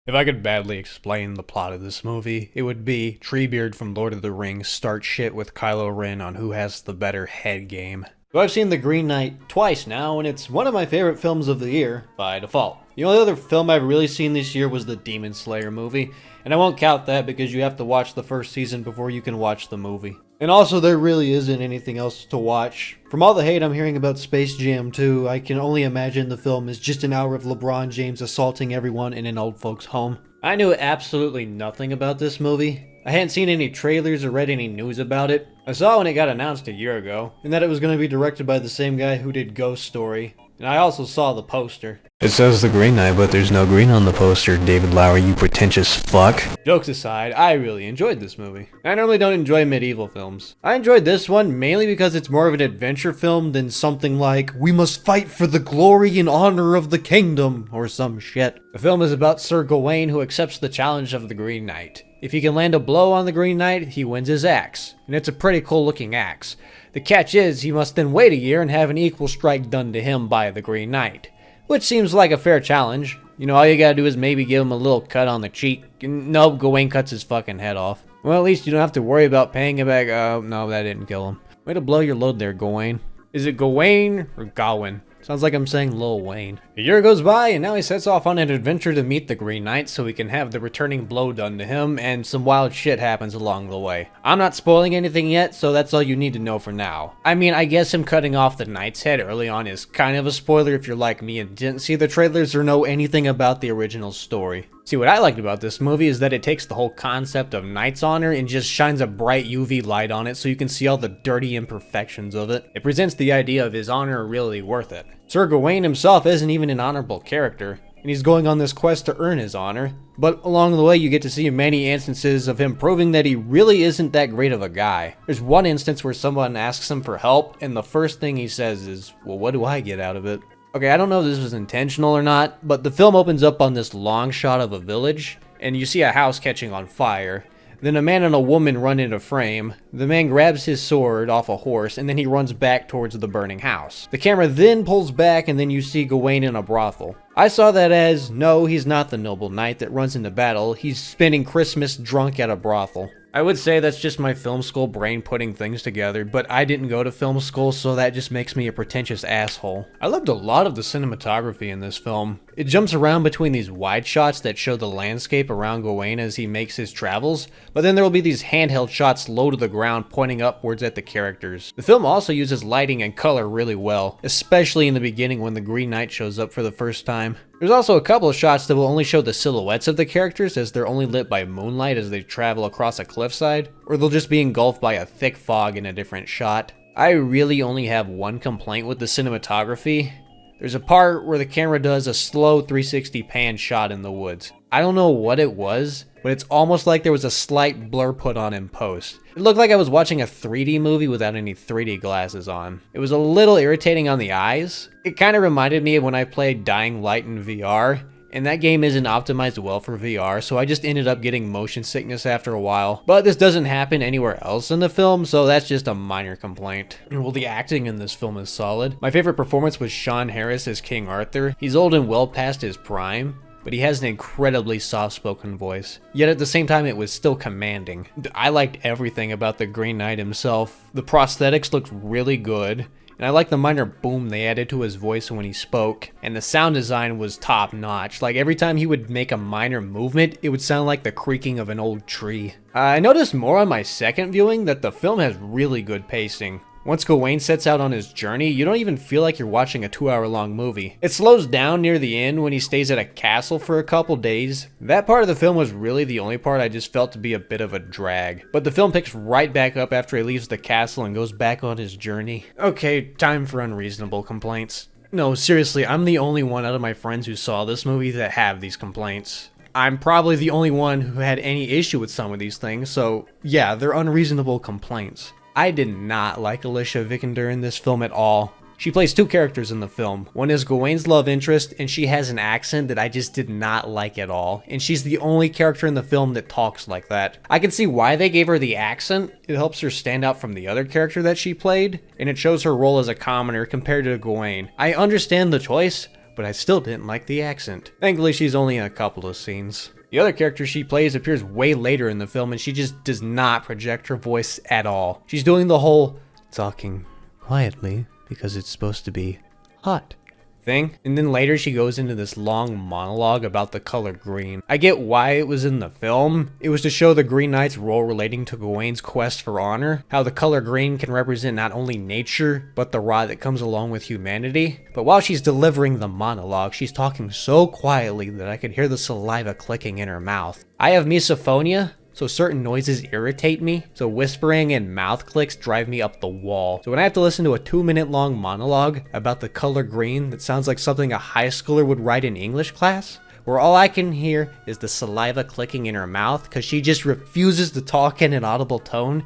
If I could badly explain the plot of this movie, it would be Treebeard from Lord of the Rings start shit with Kylo Ren on who has the better head game. So I've seen The Green Knight twice now, and it's one of my favorite films of the year, by default. The only other film I've really seen this year was the Demon Slayer movie, and I won't count that because you have to watch the first season before you can watch the movie. And also, there really isn't anything else to watch. From all the hate I'm hearing about Space Jam 2, I can only imagine the film is just an hour of LeBron James assaulting everyone in an old folks' home. I knew absolutely nothing about this movie. I hadn't seen any trailers or read any news about it. I saw when it got announced a year ago, and that it was going to be directed by the same guy who did Ghost Story. And I also saw the poster. It says The Green Knight, but there's no green on the poster, David Lowery, you pretentious fuck. Jokes aside, I really enjoyed this movie. I normally don't enjoy medieval films. I enjoyed this one mainly because it's more of an adventure film than something like, we must fight for the glory and honor of the kingdom, or some shit. The film is about Sir Gawain who accepts the challenge of the Green Knight. If he can land a blow on the Green Knight, he wins his axe. And it's a pretty cool looking axe. The catch is, he must then wait a year and have an equal strike done to him by the Green Knight. Which seems like a fair challenge. You know, all you gotta do is maybe give him a little cut on the cheek. Nope, Gawain cuts his fucking head off. Well, at least you don't have to worry about paying him back. No, that didn't kill him. Way to blow your load there, Gawain. Is it Gawain or Gawain? Sounds like I'm saying Lil Wayne. A year goes by, and now he sets off on an adventure to meet the Green Knight so he can have the returning blow done to him, and some wild shit happens along the way. I'm not spoiling anything yet, so that's all you need to know for now. I mean, I guess him cutting off the Knight's head early on is kind of a spoiler if you're like me and didn't see the trailers or know anything about the original story. See, what I liked about this movie is that it takes the whole concept of Knight's honor and just shines a bright UV light on it so you can see all the dirty imperfections of it. It presents the idea of his honor really worth it. Sir Gawain himself isn't even an honorable character, and he's going on this quest to earn his honor, but along the way you get to see many instances of him proving that he really isn't that great of a guy. There's one instance where someone asks him for help, and the first thing he says is, well, what do I get out of it? Okay, I don't know if this was intentional or not, but the film opens up on this long shot of a village, and you see a house catching on fire. Then a man and a woman run into frame. The man grabs his sword off a horse, and then he runs back towards the burning house. The camera then pulls back, and then you see Gawain in a brothel. I saw that as, no, he's not the noble knight that runs into battle, he's spending Christmas drunk at a brothel. I would say that's just my film school brain putting things together, but I didn't go to film school, so that just makes me a pretentious asshole. I loved a lot of the cinematography in this film. It jumps around between these wide shots that show the landscape around Gawain as he makes his travels, but then there will be these handheld shots low to the ground pointing upwards at the characters. The film also uses lighting and color really well, especially in the beginning when the Green Knight shows up for the first time. There's also a couple of shots that will only show the silhouettes of the characters as they're only lit by moonlight as they travel across a cliffside, or they'll just be engulfed by a thick fog in a different shot. I really only have one complaint with the cinematography. There's a part where the camera does a slow 360 pan shot in the woods. I don't know what it was, but it's almost like there was a slight blur put on in post. It looked like I was watching a 3D movie without any 3D glasses on. It was a little irritating on the eyes. It kind of reminded me of when I played Dying Light in VR, and that game isn't optimized well for VR, so I just ended up getting motion sickness after a while. But this doesn't happen anywhere else in the film, so that's just a minor complaint. Well, the acting in this film is solid. My favorite performance was Sean Harris as King Arthur. He's old and well past his prime, but he has an incredibly soft-spoken voice. Yet at the same time, it was still commanding. I liked everything about the Green Knight himself. The prosthetics looked really good, and I liked the minor boom they added to his voice when he spoke, and the sound design was top-notch. Like, every time he would make a minor movement, it would sound like the creaking of an old tree. I noticed more on my second viewing that the film has really good pacing. Once Gawain sets out on his journey, you don't even feel like you're watching a 2-hour-long movie. It slows down near the end when he stays at a castle for a couple days. That part of the film was really the only part I just felt to be a bit of a drag. But the film picks right back up after he leaves the castle and goes back on his journey. Okay, time for unreasonable complaints. No, seriously, I'm the only one out of my friends who saw this movie that have these complaints. I'm probably the only one who had any issue with some of these things, so yeah, they're unreasonable complaints. I did not like Alicia Vikander in this film at all. She plays two characters in the film. One is Gawain's love interest, and she has an accent that I just did not like at all. And she's the only character in the film that talks like that. I can see why they gave her the accent. It helps her stand out from the other character that she played, and it shows her role as a commoner compared to Gawain. I understand the choice, but I still didn't like the accent. Thankfully, she's only in a couple of scenes. The other character she plays appears way later in the film, and she just does not project her voice at all. She's doing the whole talking quietly because it's supposed to be hot thing, and then later she goes into this long monologue about the color green. I get why it was in the film. It was to show the Green Knight's role relating to Gawain's quest for honor, how the color green can represent not only nature, but the rot that comes along with humanity. But while she's delivering the monologue, she's talking so quietly that I could hear the saliva clicking in her mouth. I have misophonia, so certain noises irritate me, so whispering and mouth clicks drive me up the wall. So when I have to listen to a 2-minute long monologue about the color green that sounds like something a high schooler would write in English class, where all I can hear is the saliva clicking in her mouth because she just refuses to talk in an audible tone,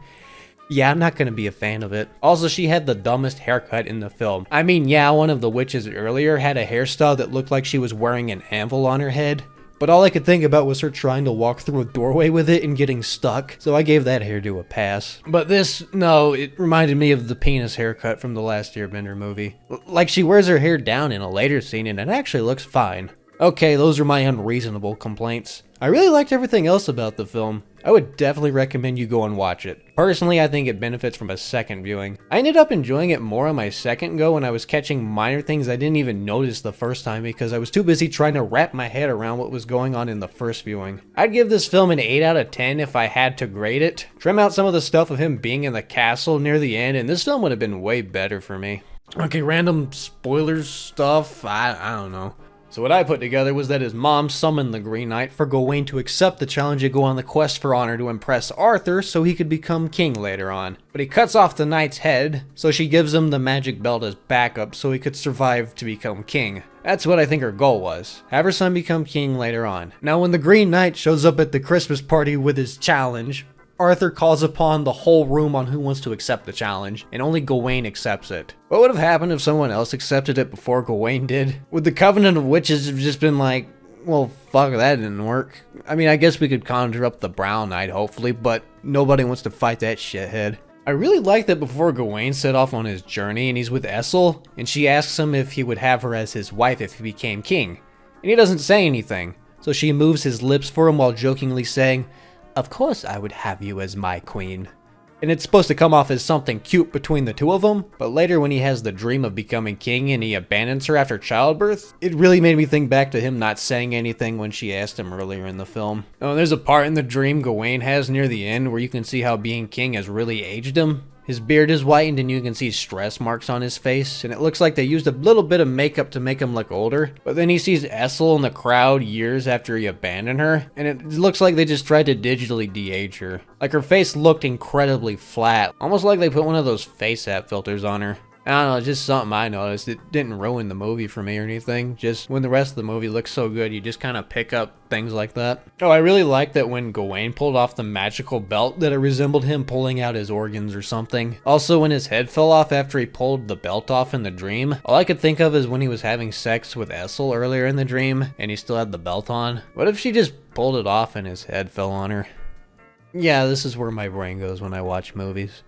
yeah, I'm not gonna be a fan of it. Also, she had the dumbest haircut in the film. I mean, yeah, one of the witches earlier had a hairstyle that looked like she was wearing an anvil on her head, but all I could think about was her trying to walk through a doorway with it and getting stuck, so I gave that hairdo a pass. But this, no, it reminded me of the penis haircut from the last Airbender movie. Like she wears her hair down in a later scene and it actually looks fine. Okay, those are my unreasonable complaints. I really liked everything else about the film. I would definitely recommend you go and watch it. Personally, I think it benefits from a second viewing. I ended up enjoying it more on my second go when I was catching minor things I didn't even notice the first time because I was too busy trying to wrap my head around what was going on in the first viewing. I'd give this film an 8 out of 10 if I had to grade it. Trim out some of the stuff of him being in the castle near the end and this film would have been way better for me. Okay, random spoilers stuff, I don't know. So what I put together was that his mom summoned the Green Knight for Gawain to accept the challenge and go on the quest for honor to impress Arthur so he could become king later on. But he cuts off the knight's head, so she gives him the magic belt as backup so he could survive to become king. That's what I think her goal was. Have her son become king later on. Now when the Green Knight shows up at the Christmas party with his challenge, Arthur calls upon the whole room on who wants to accept the challenge, and only Gawain accepts it. What would have happened if someone else accepted it before Gawain did? Would the Covenant of Witches have just been like, well, fuck, that didn't work? I mean, I guess we could conjure up the Brown Knight, hopefully, but nobody wants to fight that shithead. I really like that before Gawain set off on his journey and he's with Essel, and she asks him if he would have her as his wife if he became king. And he doesn't say anything, so she moves his lips for him while jokingly saying, "Of course I would have you as my queen." And it's supposed to come off as something cute between the two of them, but later when he has the dream of becoming king and he abandons her after childbirth, it really made me think back to him not saying anything when she asked him earlier in the film. Oh, there's a part in the dream Gawain has near the end where you can see how being king has really aged him. His beard is whitened and you can see stress marks on his face, and it looks like they used a little bit of makeup to make him look older. But then he sees Essel in the crowd years after he abandoned her, and it looks like they just tried to digitally de-age her. Like her face looked incredibly flat, almost like they put one of those face app filters on her. I don't know, it's just something I noticed. It didn't ruin the movie for me or anything. Just when the rest of the movie looks so good, you just kind of pick up things like that. Oh, I really liked that when Gawain pulled off the magical belt that it resembled him pulling out his organs or something. Also, when his head fell off after he pulled the belt off in the dream, all I could think of is when he was having sex with Essel earlier in the dream and he still had the belt on. What if she just pulled it off and his head fell on her? Yeah, this is where my brain goes when I watch movies.